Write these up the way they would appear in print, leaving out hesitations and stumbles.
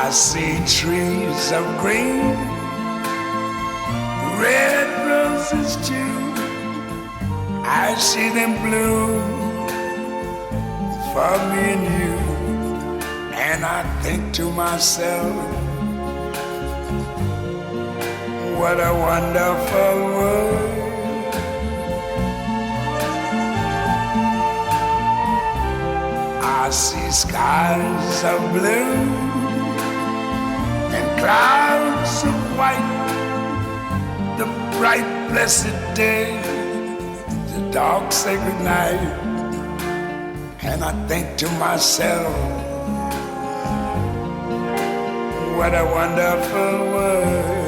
I see trees of green, red roses too. I see them bloom for me and you. And I think to myself, what a wonderful world. I see skies of blue and clouds of white, the bright blessed day, the dark sacred night. And I think to myself, what a wonderful world.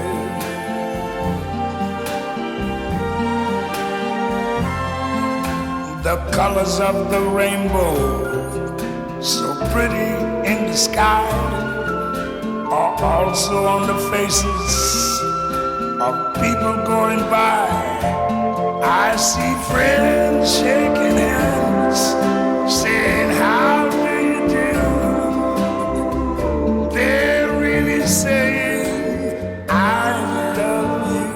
The colors of the rainbow, so pretty in the sky, are also on the faces of people going by. I see friends shaking hands, saying, how do you do? They're really saying, I love you.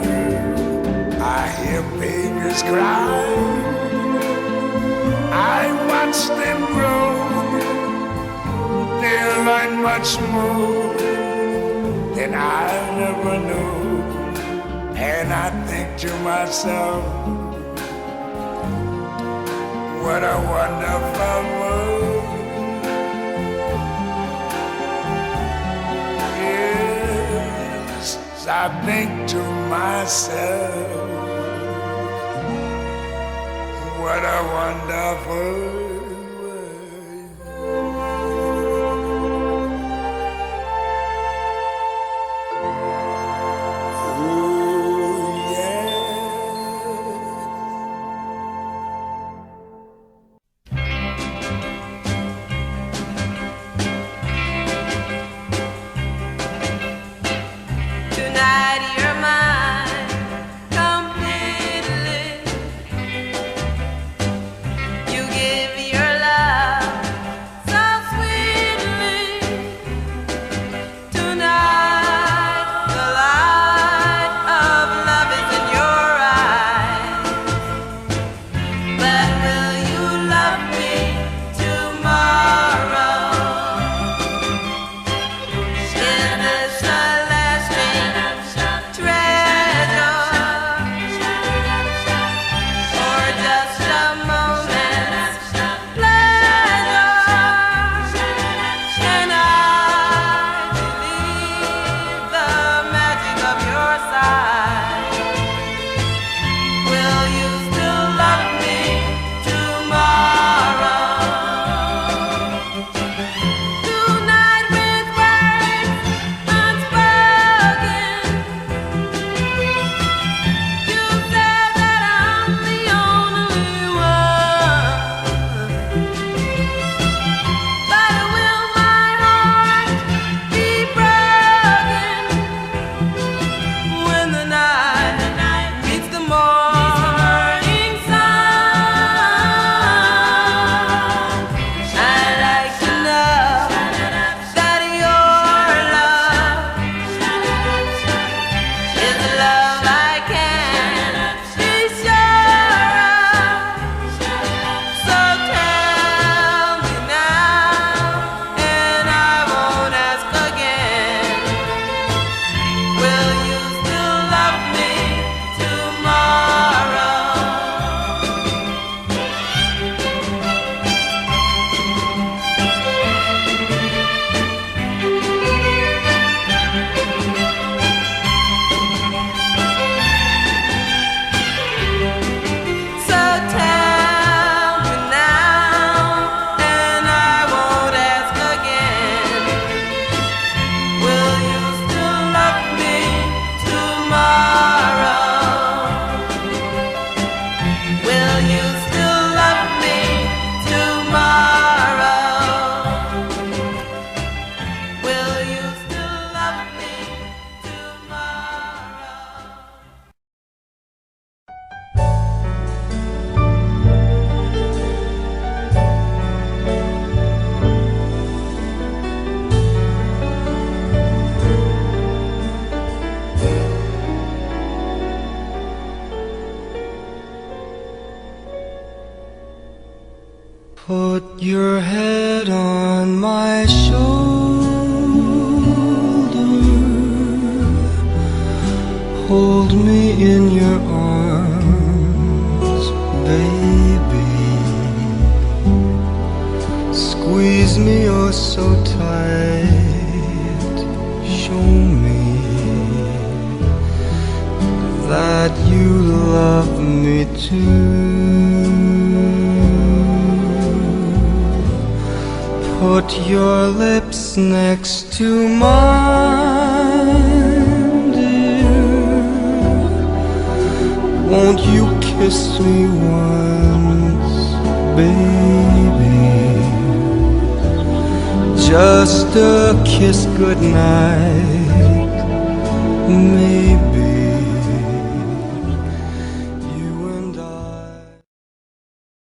I hear babies cry, I watch them grow. They'll learn much more than I never knew. And I think to myself, what a wonderful world. Yes, I think to myself, what a wonderful world. You give Put your head on my shoulder, hold me in your arms, baby. Squeeze me oh so tight, show me that you love me too. Put your lips next to mine, dear. Won't you kiss me once, baby? Just a kiss goodnight.